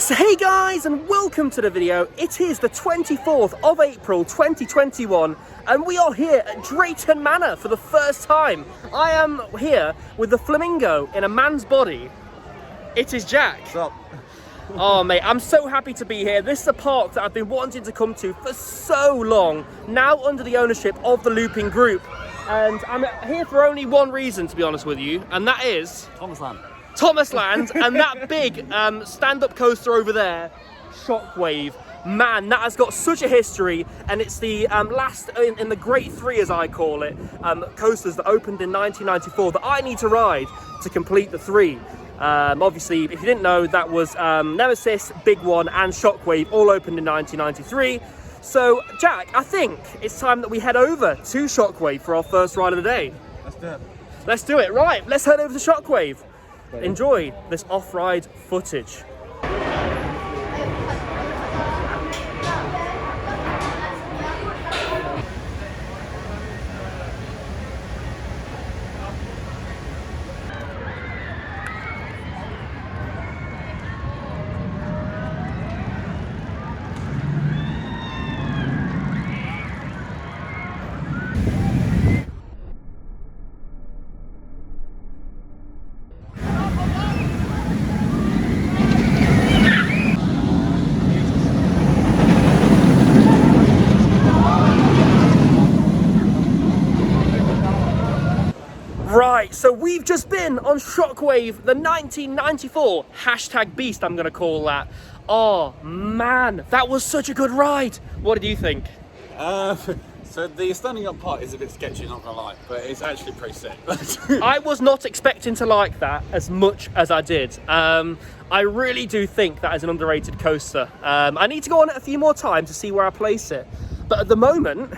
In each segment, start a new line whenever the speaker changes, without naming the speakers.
So hey guys, and welcome to the video. It is the 24th of April 2021 and we are here at Drayton Manor for the first time. I am here with the Flamingo in a man's body. It is Jack.
What's up?
Oh mate, I'm so happy to be here. This is a park that I've been wanting to come to for so long, now under the ownership of the Looping Group. And I'm here for only one reason, to be honest with you, and that is Thomas Land and that big stand-up coaster over there, Shockwave. Man, that has got such a history, and it's the last in the Great Three, as I call it, coasters that opened in 1994 that I need to ride to complete the three. Obviously, if you didn't know, that was Nemesis, Big One, and Shockwave, all opened in 1993. So, Jack, I think it's time that we head over to Shockwave for our first ride of the day.
Let's do it.
Let's do it. Right, let's head over to Shockwave. Enjoy this off-ride footage. Right, so we've just been on Shockwave, the 1994 hashtag beast, I'm gonna call that. Oh man, that was such a good ride. What did you think?
So the standing up part is a bit sketchy, not gonna lie, but it's actually pretty sick.
I was not expecting to like that as much as I did. I really do think that is an underrated coaster. I need to go on it a few more times to see where I place it. But at the moment,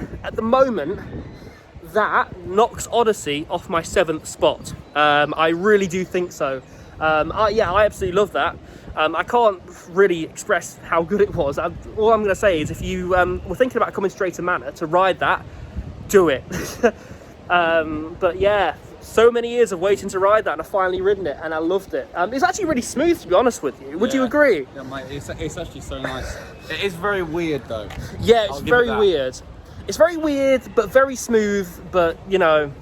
that knocks Odyssey off my 7th spot. I really do think so. Yeah, I absolutely love that. I can't really express how good it was. All I'm going to say is if you were thinking about coming to Drayton Manor to ride that, do it. But yeah, so many years of waiting to ride that, and I've finally ridden it, and I loved it. It's actually really smooth, to be honest with you. Would you agree?
Yeah, mate, it's actually so nice. It is very weird, though.
Yeah, it's very weird. It's very weird, but very smooth. But you know,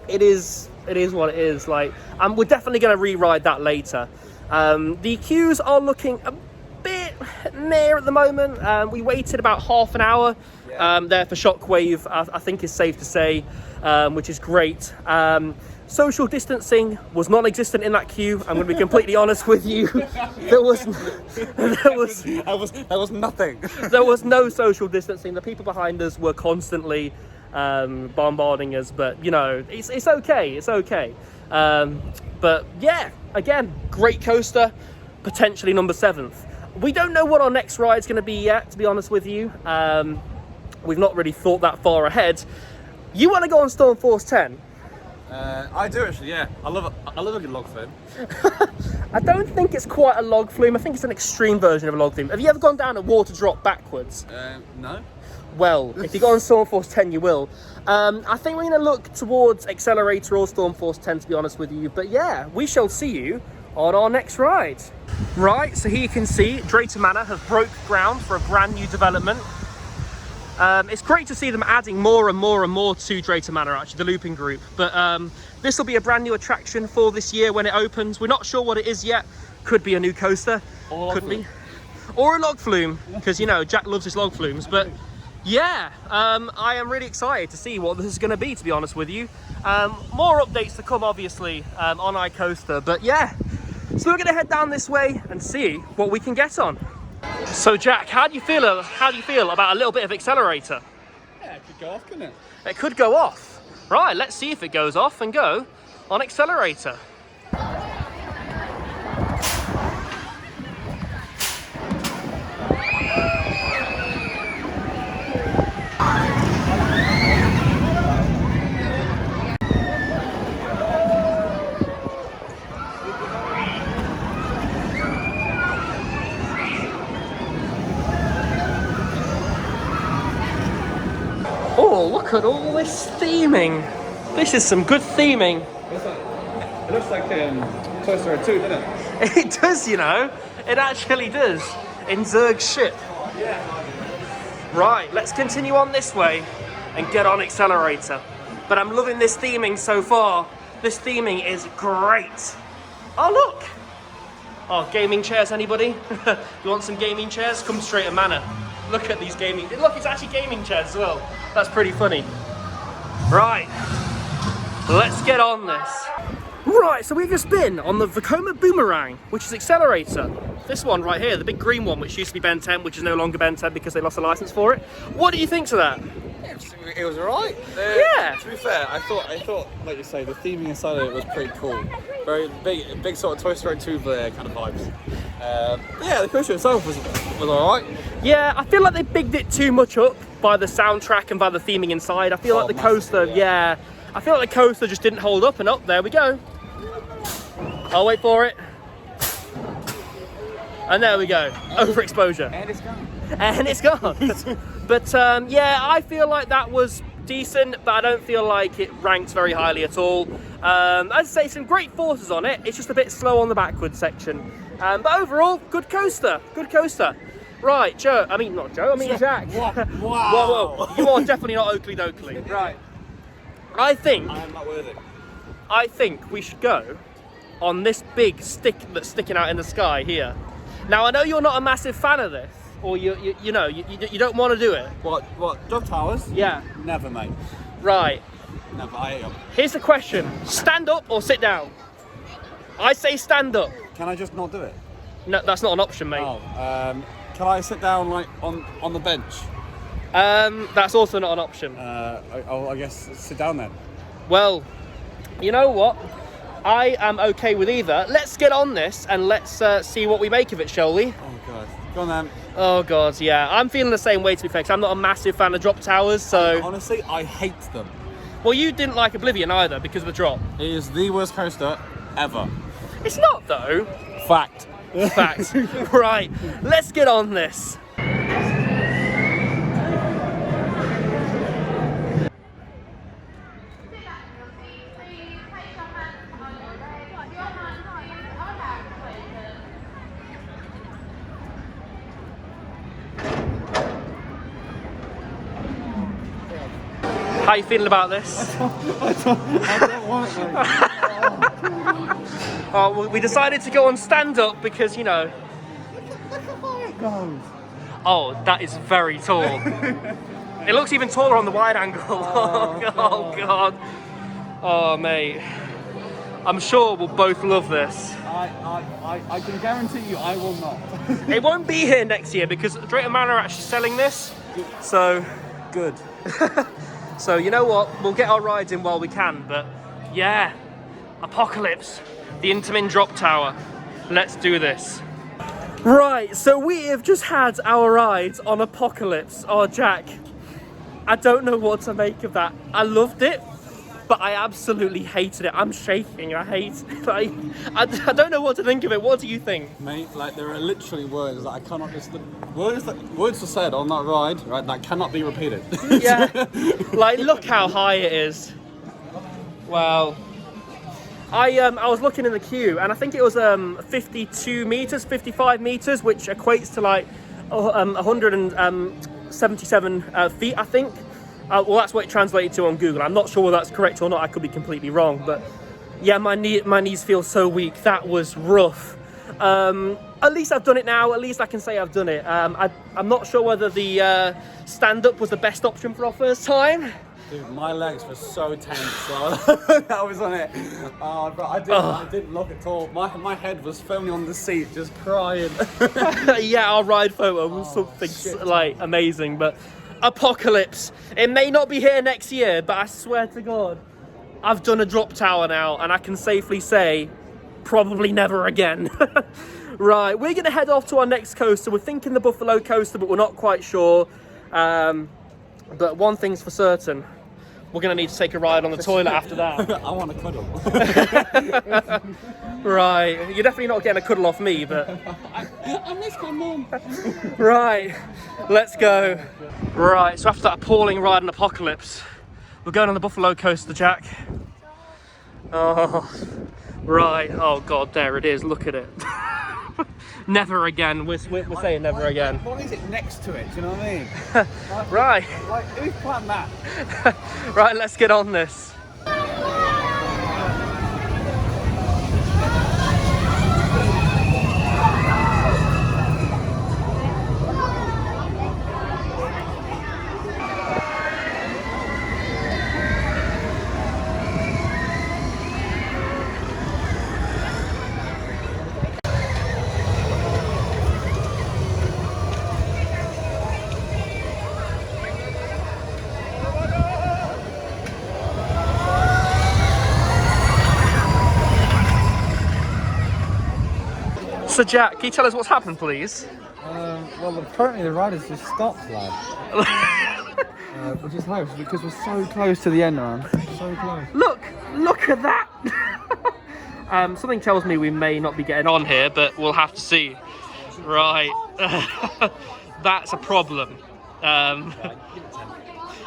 it is what it is. Like, we're definitely going to re-ride that later. The queues are looking a bit near at the moment. We waited about half an hour there for Shockwave, I think is safe to say, which is great. Social distancing was non-existent in that queue. I'm going to be completely honest with you. There was
nothing.
There was no social distancing. The people behind us were constantly bombarding us, but you know, it's okay. It's okay. But yeah, again, great coaster, potentially number 7th. We don't know what our next ride's going to be yet, to be honest with you. We've not really thought that far ahead. You want to go on Storm Force 10?
I do actually, yeah. I love a good log flume.
I don't think it's quite a log flume. I think it's an extreme version of a log flume. Have you ever gone down a water drop backwards?
No.
Well, if you go on Storm Force 10, you will. I think we're going to look towards Accelerator or Storm Force 10, to be honest with you. But yeah, we shall see you on our next ride. Right, so here you can see Drayton Manor have broke ground for a brand new development. It's great to see them adding more and more and more to Drayton Manor, actually, the Looping Group. But this will be a brand new attraction for this year when it opens. We're not sure what it is yet. Could be a new coaster. Could be. Or a log flume, because, you know, Jack loves his log flumes. But yeah, I am really excited to see what this is going to be, to be honest with you. More updates to come, obviously, on iCoaster. But yeah, so we're going to head down this way and see what we can get on. So Jack, how do you feel about a little bit of Accelerator?
Yeah, it could go off, couldn't it?
It could go off. Right, let's see if it goes off and go on Accelerator. Oh, look at all this theming. This is some good theming.
It looks like Toy Story 2, doesn't it?
It does, you know. It actually does. In Zerg's ship. Right, let's continue on this way and get on Accelerator. But I'm loving this theming so far. This theming is great. Oh, look. Oh, gaming chairs, anybody? You want some gaming chairs? Come to Drayton Manor. Look at these gaming... Look, it's actually gaming chairs as well. That's pretty funny. Right. Let's get on this. Right, so we've just been on the Vekoma Boomerang, which is Accelerator. This one right here, the big green one, which used to be Ben 10, which is no longer Ben 10 because they lost a license for it. What do you think to that?
It was alright.
Yeah.
To be fair, I thought, like you say, the theming inside of it was pretty cool. Very big sort of Toy Story 2 kind of vibes. Yeah, the coaster itself was alright.
Yeah, I feel like they bigged it too much up by the soundtrack and by the theming inside. I feel like the coaster, yeah. I feel like the coaster just didn't hold up, and up there we go. I'll wait for it. And there we go. Overexposure. And it's gone. And it's gone. But yeah, I feel like that was decent, but I don't feel like it ranks very highly at all. As I say, some great forces on it. It's just a bit slow on the backward section. But overall, good coaster. Good coaster. Right, Joe. I mean, not Joe. I mean Jack.
Wow.
Whoa, whoa. You are definitely not Oakley Dokley. Right. I think
I'm not worthy.
I think we should go on this big stick that's sticking out in the sky here. Now I know you're not a massive fan of this, or you don't want to do it.
What? Drop towers?
Yeah.
Never, mate.
Right.
Never. I hate them.
Here's the question: stand up or sit down? I say stand up.
Can I just not do it?
No, that's not an option, mate.
Oh. Can I sit down like on the bench?
That's also not an option.
I guess sit down then.
Well, you know what? I am okay with either. Let's get on this and let's see what we make of it, shall we?
Oh god. Go on then.
Oh god, yeah. I'm feeling the same way, to be fair, 'cause I'm not a massive fan of drop towers, so...
Honestly, I hate them.
Well, you didn't like Oblivion either because of the drop.
It is the worst coaster ever.
It's not, though.
Fact.
Fact. Right, let's get on this. How are you feeling about this?
I don't want it.
Oh, well, we decided to go on stand-up because, you know...
Look how far it goes.
Oh, that is very tall. It looks even taller on the wide angle. Oh god. Oh, mate. I'm sure we'll both love this.
I can guarantee you I will not.
It won't be here next year because Drayton Manor are actually selling this. So...
Good.
So, you know what? We'll get our rides in while we can, but yeah. Apocalypse. The Intamin Drop Tower. Let's do this. Right, so we have just had our rides on Apocalypse. Oh, Jack, I don't know what to make of that. I loved it, but I absolutely hated it. I'm shaking. I hate it. Like, I don't know what to think of it. What do you think?
Mate, like there are literally words that I cannot just... Words are said on that ride, right, that cannot be repeated.
Yeah. Like, look how high it is. Wow. I was looking in the queue, and I think it was 52 meters, 55 meters, which equates to like 177 feet, I think. Well, that's what it translated to on Google. I'm not sure whether that's correct or not. I could be completely wrong, but yeah, my knees feel so weak. That was rough. At least I've done it now. At least I can say I've done it. I'm not sure whether the stand-up was the best option for our first time.
Dude, my legs were so tense, so I was on it. But I didn't look at all. My head was firmly on the seat, just crying.
Yeah, our ride photo was something like amazing, but Apocalypse. It may not be here next year, but I swear to God, I've done a drop tower now, and I can safely say, probably never again. Right, we're gonna head off to our next coaster. We're thinking the Buffalo coaster, but we're not quite sure. But one thing's for certain, we're going to need to take a ride on the toilet after that.
I want a cuddle.
Right, you're definitely not getting a cuddle off me, but...
I miss my mum.
Right, let's go. Right, so after that appalling ride on Apocalypse, we're going on the Buffalo coaster, Jack. Oh, right. Oh, God, there it is. Look at it. never again. We're saying never again.
What is it next to it? Do you know what I mean?
Right.
Like, who's planned that?
Right, let's get on this. So Jack, can you tell us what's happened, please?
Well, apparently the ride has just stopped, lad. Which is hilarious because we're so close to the end, man. So close.
Look at that! Something tells me we may not be getting on here, but we'll have to see. Right. That's a problem.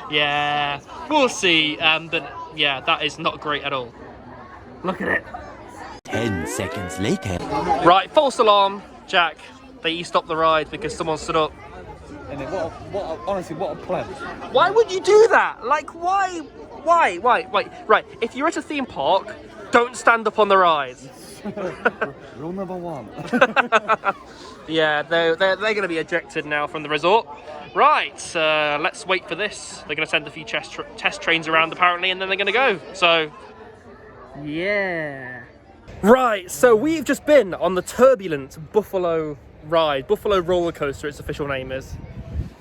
Yeah, we'll see. But yeah, that is not great at all. Look at it.
10 seconds later.
Right, false alarm, Jack. They stopped the ride because someone stood up.
And then honestly, what a pleb.
Why would you do that? Like, why? Right, if you're at a theme park, don't stand up on the ride.
Rule number 1.
Yeah, they're going to be ejected now from the resort. Right, let's wait for this. They're going to send a few test trains around apparently, and then they're going to go. So, yeah. Right, so we've just been on the turbulent Buffalo ride, Buffalo roller coaster, its official name is.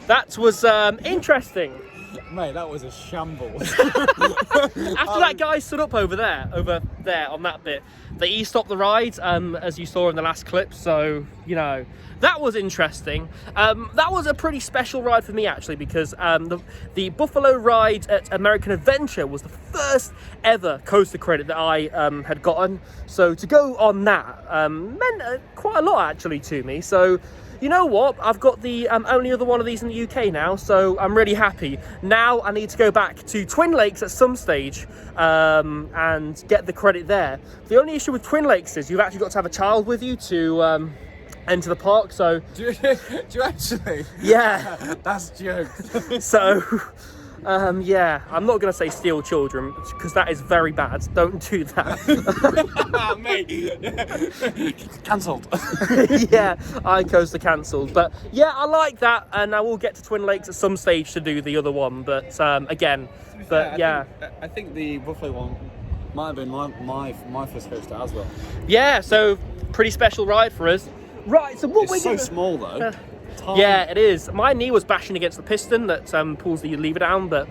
That was interesting.
Mate, that was a shambles.
After that guy stood up over there on that bit, he stopped the ride, as you saw in the last clip. So, you know, that was interesting. That was a pretty special ride for me, actually, because the Buffalo ride at American Adventure was the first ever coaster credit that I had gotten. So to go on that meant quite a lot, actually, to me. So, you know what? I've got the only other one of these in the UK now, so I'm really happy. Now I need to go back to Twin Lakes at some stage and get the credit there. The only issue with Twin Lakes is you've actually got to have a child with you to enter the park, so...
Do you actually?
Yeah.
That's jokes.
So... yeah, I'm not going to say steal children, because that is very bad. Don't do that.
Mate. Cancelled.
Yeah, I coaster cancelled. But yeah, I like that, and I will get to Twin Lakes at some stage to do the other one. But again, but yeah.
I think the Buffalo one might have been my first coaster as well.
Yeah, so pretty special ride for us. Right, so what we're
so small though.
Yeah, it is. My knee was bashing against the piston that pulls the lever down. But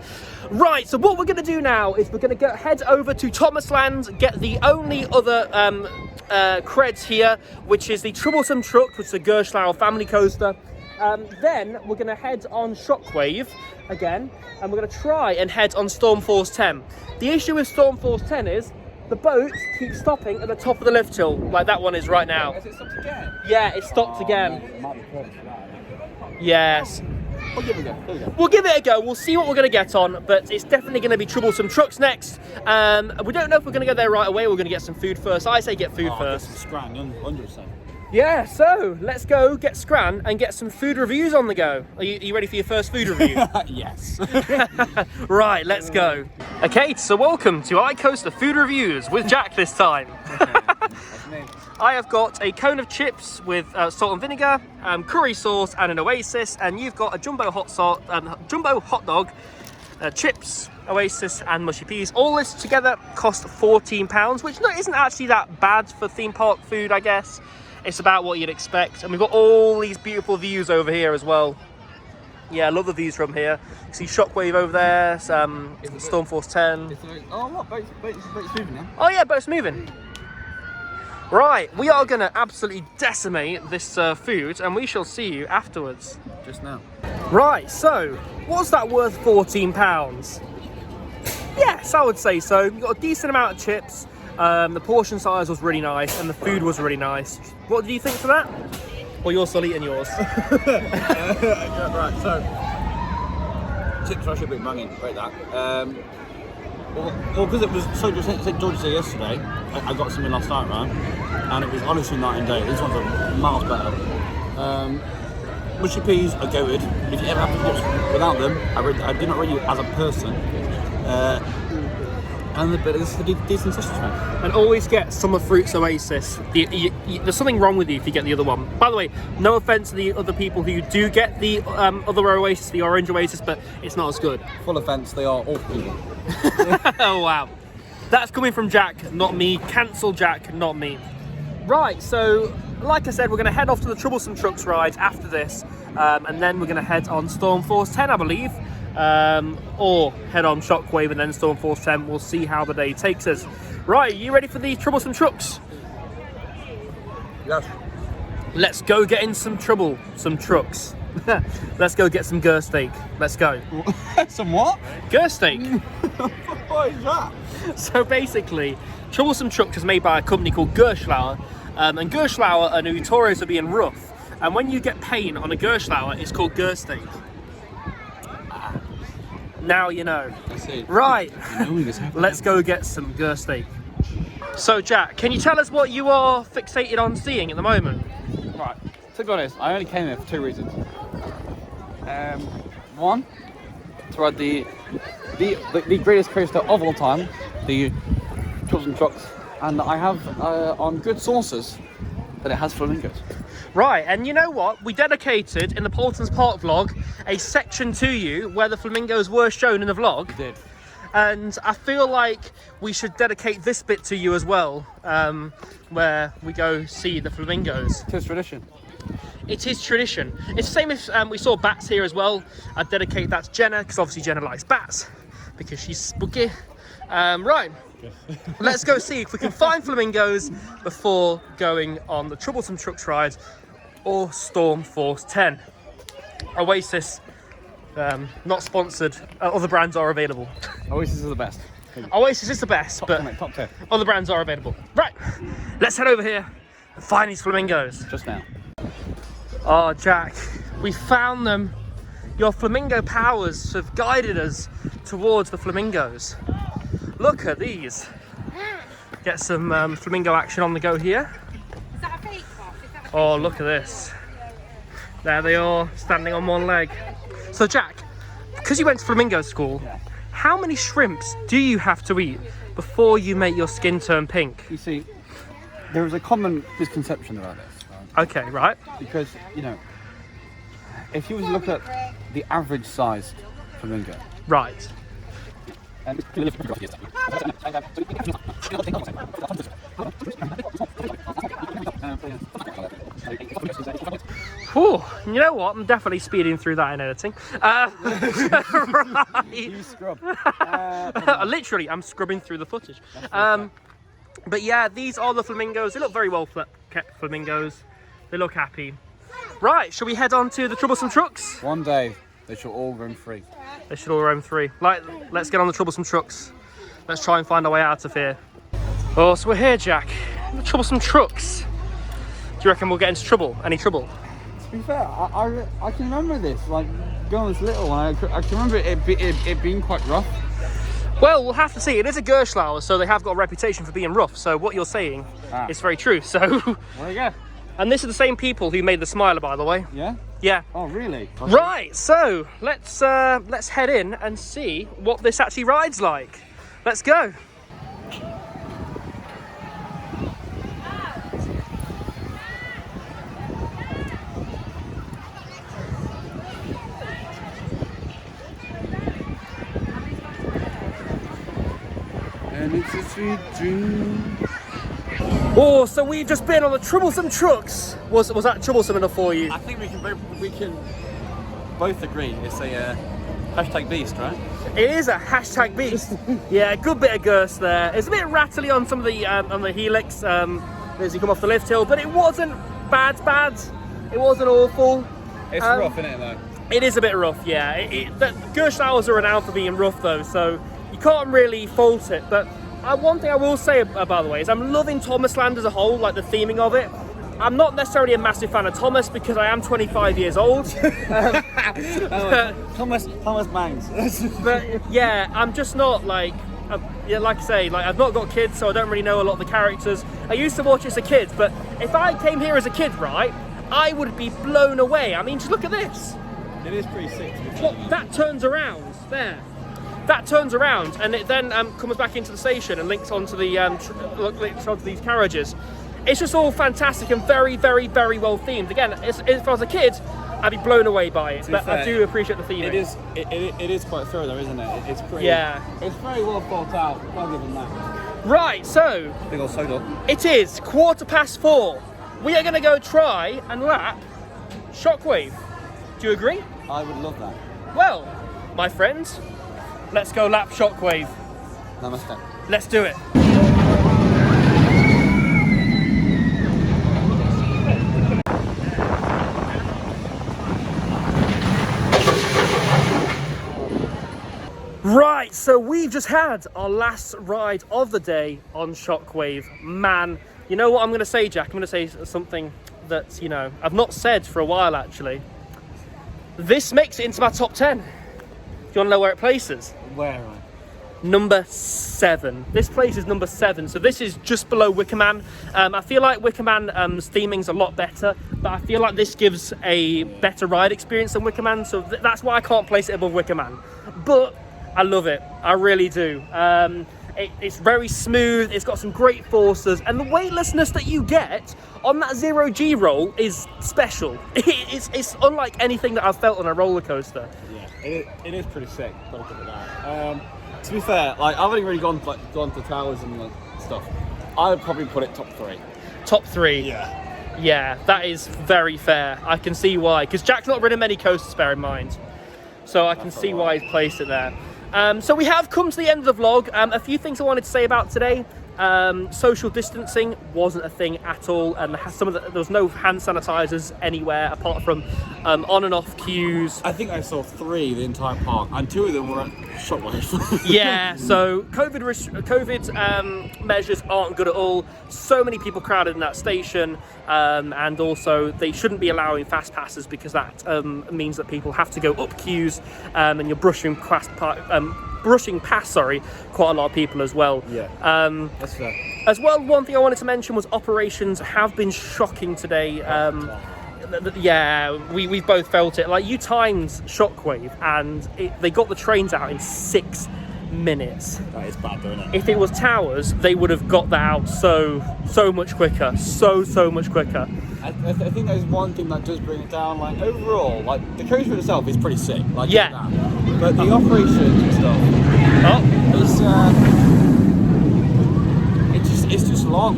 right, so what we're going to do now is we're going to head over to Thomasland, get the only other creds here, which is the Troublesome Truck, which is a Gerstlauer family coaster. Then we're going to head on Shockwave again, and we're going to try and head on Storm Force 10. The issue with Storm Force 10 is the boat keeps stopping at the top of the lift hill, like that one is right now.
Has it stopped again?
Yeah, it stopped again.
Might be close to that.
Yes.
We'll give it a go. There we go.
We'll give it a go. We'll see what we're going to get on, but it's definitely going to be Troublesome Trucks next. We don't know if we're going to go there right away. We're going to get some food first. I say get food first.
Get some scran, 100%.
Yeah, so let's go get scran and get some food reviews on the go. Are you ready for your first food review?
Yes.
Right, let's go. Okay, so welcome to iCoaster Food Reviews with Jack this time.
That's me.
I have got a cone of chips with salt and vinegar, curry sauce and an Oasis, and you've got a jumbo hot dog, chips, Oasis and mushy peas. All this together cost £14, which isn't actually that bad for theme park food, I guess. It's about what you'd expect. And we've got all these beautiful views over here as well. Yeah, I love the views from here. You see Shockwave over there, Storm Force 10.
Oh, what? Boat's moving now?
Oh yeah, boat's moving. Right, we are going to absolutely decimate this food, and we shall see you afterwards.
Just now.
Right, so, was that worth £14? Yes, I would say so. You got a decent amount of chips, the portion size was really nice, and the food was really nice. What did you think for that? Or you're still eating yours?
Right, so chips are actually a bit banging, rate that. Well, because it was so St George's Day yesterday, I got something last night, right? And it was honestly night and day. These ones are miles better. Mushy peas are goated. If you ever have to watch without them, I do not rate you as a person. And this is a decent sausage, man.
And always get Summer Fruits Oasis. There's something wrong with you if you get the other one. By the way, no offense to the other people who do get the other Oasis, the Orange Oasis, but it's not as good.
Full offence, they are awful people.
Oh wow, that's coming from Jack, not me. Cancel Jack, not me. Right, so like I said, we're going to head off to the Troublesome Trucks ride after this, and then we're going to head on Storm Force 10, I believe. Or head on Shockwave and then Storm Force 10. We'll see how the day takes us. Right, you ready for the Troublesome Trucks?
Yes.
Let's go get in some trucks. Let's go get some Gur steak. Let's go.
Some what?
Gur steak.
What is that?
So basically, Troublesome Trucks is made by a company called Gerschlauer, and Gerschlauer are notorious for being rough. And when you get paint on a Gerschlauer, it's called Gur steak. Now you know.
I see.
Right, let's go get some Gur steak. So Jack, can you tell us what you are fixated on seeing at the moment?
Right, to be honest, I only came here for two reasons. One, to ride the greatest coaster of all time, the Troublesome Trucks, and I have on good sources that it has flamingos.
Right, and you know what? We dedicated in the Paultons Park vlog a section to you where the flamingos were shown in the vlog.
We did.
And I feel like we should dedicate this bit to you as well, where we go see the flamingos.
It is tradition.
It is tradition. It's the same if we saw bats here as well. I'd dedicate that to Jenna, because obviously Jenna likes bats, because she's spooky. Right, let's go see if we can find flamingos before going on the Troublesome Trucks ride or Storm Force 10. Oasis, not sponsored. Other brands are available.
Oasis is the best.
Oasis is the best,
Top
but
10, mate, top 10.
other brands are available. Right, let's head over here and find these flamingos.
Just now.
Oh, Jack, we found them. Your flamingo powers have guided us towards the flamingos. Look at these. Get some flamingo action on the go here.
Is that a fake box?
Oh, look at this. There they are, standing on one leg. So Jack, because you went to flamingo school, how many shrimps do you have to eat before you make your skin turn pink?
You see, there is a common misconception about this. Right?
Okay, right.
Because, you know, if you was to look at the average sized flamingo,
Right.
and
Whew, you know what? I'm definitely speeding through that in editing. Right.
you scrub.
Literally, I'm scrubbing through the footage. But yeah, these are the flamingos. They look very well kept flamingos. They look happy. Right, shall we head on to the Troublesome Trucks?
One day they shall all roam free.
They should all roam free. Like, let's get on the Troublesome Trucks. Let's try and find a way out of here. Oh, so we're here, Jack. The Troublesome Trucks. Do you reckon we'll get into trouble? Any trouble?
To be fair, I can remember this, like, going on this little one, I can remember it being quite rough.
Well, we'll have to see. It is a Gerschlauer, so they have got a reputation for being rough. So what you're saying is very true. So,
There you go.
and this is the same people who made the Smiler, by the way.
Yeah?
Yeah.
Oh, really?
Right. So let's head in and see what this actually rides like. Let's go.
And it's a sweet dream.
Oh, so we've just been on the Troublesome Trucks. Was that troublesome enough for you?
I think we can both agree it's a hashtag beast, right?
It is a hashtag beast. Yeah, good bit of girth there. It's a bit rattly on some of the on the helix as you come off the lift hill, but it wasn't bad. It wasn't awful.
It's rough, isn't it, though?
It is a bit rough, yeah. The Gerschlauers are renowned for being rough though, so you can't really fault it. But one thing I will say, by the way, is I'm loving Thomas Land as a whole, like the theming of it. I'm not necessarily a massive fan of Thomas because I am 25 years old.
Thomas Bangs.
But yeah, I'm just not like yeah, like I say, like I've not got kids, so I don't really know a lot of the characters. I used to watch it as a kid, but if I came here as a kid, right, I would be blown away. I mean, just look at this.
It is pretty sick.
Look, that turns around there. That turns around, and it then comes back into the station and links onto the links onto these carriages. It's just all fantastic and very, very, very well themed. Again, if I was a kid, I'd be blown away by it. But I do appreciate the theming.
It is quite thorough, though, isn't it? It's pretty.
Yeah.
It's very well thought out. I'll give them that.
Right, so
Big old soda.
it is 4:15. We are going to go try and lap Shockwave. Do you agree?
I would love that.
Well, my friends, let's go lap Shockwave.
Namaste.
Let's do it. Right, so we've just had our last ride of the day on Shockwave. Man, you know what I'm going to say, Jack? I'm going to say something that, you know, I've not said for a while, actually. This makes it into my top 10. Do you want to know where it places?
Where?
Number 7. This place is number 7, so this is just below Wicker Man. I feel like Wicker Man's theming's a lot better, but I feel like this gives a better ride experience than Wicker Man, so that's why I can't place it above Wicker Man. But I love it, I really do. It's very smooth, it's got some great forces, and the weightlessness that you get on that 0G roll is special. It's unlike anything that I've felt on a roller coaster.
Yeah, it is pretty sick. Look at that. To be fair, like I've only really gone to towers and like, stuff. I would probably put it top 3.
Top 3.
Yeah.
Yeah, that is very fair. I can see why, because Jack's not ridden many coasters, bear in mind. So I can see why he's placed it there. So we have come to the end of the vlog. A few things I wanted to say about today. Social distancing wasn't a thing at all, and there was no hand sanitizers anywhere apart from on and off queues.
I think I saw 3 the entire park, and 2 of them were at Shockwave.
Yeah, so COVID measures aren't good at all. So many people crowded in that station, and also they shouldn't be allowing fast passes because that means that people have to go up queues, and you're brushing past quite a lot of people as well.
Yeah. That's fair.
As well, one thing I wanted to mention was operations have been shocking today. Yeah, we've both felt it. Like, you timed Shockwave and they got the trains out in 6 minutes.
That is bad, isn't it?
If it was towers, they would have got that out so much quicker. So much quicker.
I think there's one thing that does bring it down. Like, overall, like the coaster itself is pretty sick. Like,
yeah.
That. But the operations and stuff. It's just long.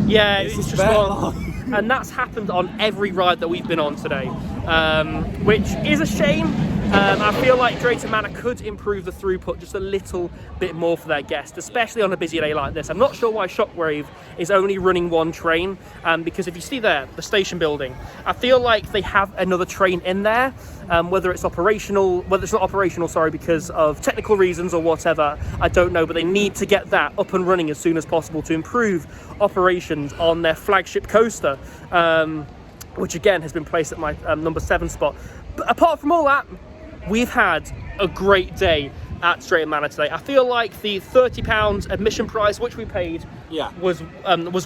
Yeah, it's just
long.
And that's happened on every ride that we've been on today, which is a shame. I feel like Drayton Manor could improve the throughput just a little bit more for their guests, especially on a busy day like this. I'm not sure why Shockwave is only running 1 train, because if you see there, the station building, I feel like they have another train in there, whether it's not operational, because of technical reasons or whatever, I don't know, but they need to get that up and running as soon as possible to improve operations on their flagship coaster, which again has been placed at my number 7 spot. But apart from all that, we've had a great day at Drayton Manor today. I feel like the £30 admission price, which we paid, was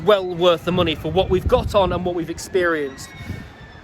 well worth the money for what we've got on and what we've experienced.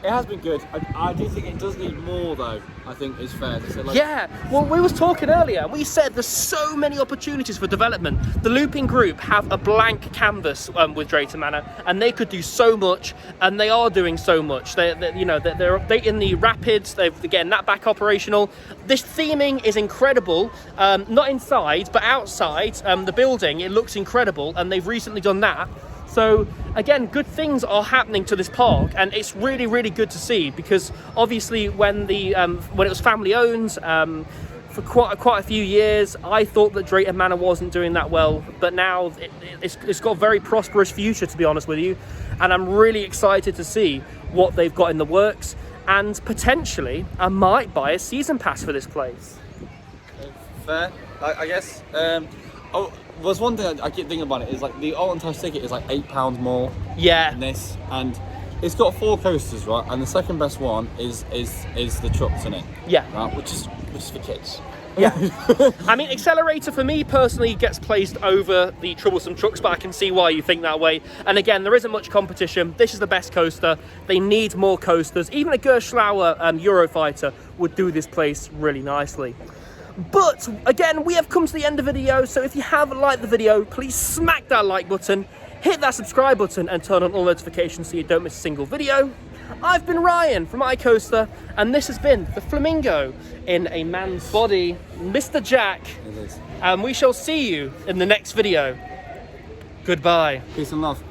It has been good. I do think it does need more, though. I think it's fair to say. Like,
yeah, well, we was talking earlier. We said there's so many opportunities for development. The Looping Group have a blank canvas with Drayton Manor, and they could do so much, and they are doing so much. They're updating the rapids. They're getting that back operational. This theming is incredible. Not inside, but outside the building, it looks incredible, and they've recently done that. So again, good things are happening to this park, and it's really, really good to see, because obviously when it was family owned for quite a few years, I thought that Drayton Manor wasn't doing that well, but now it's got a very prosperous future, to be honest with you, and I'm really excited to see what they've got in the works, and potentially I might buy a season pass for this place.
Fair, I guess. There's one thing I keep thinking about it is like the all-entire ticket is like £8 more.
Yeah.
Than this, and it's got 4 coasters, right? And the second best one is the trucks in it.
Yeah.
Right, which is for kids.
Yeah. I mean, Accelerator for me personally gets placed over the Troublesome Trucks, but I can see why you think that way. And again, there isn't much competition. This is the best coaster. They need more coasters. Even a Gerschlauer Eurofighter would do this place really nicely. But again, we have come to the end of the video, so if you have liked the video, please smack that like button, hit that subscribe button, and turn on all notifications so you don't miss a single video. I've been Ryan from iCoaster, and this has been the Flamingo in a man's body, Mr. Jack.
It is.
And we shall see you in the next video. Goodbye.
Peace and love.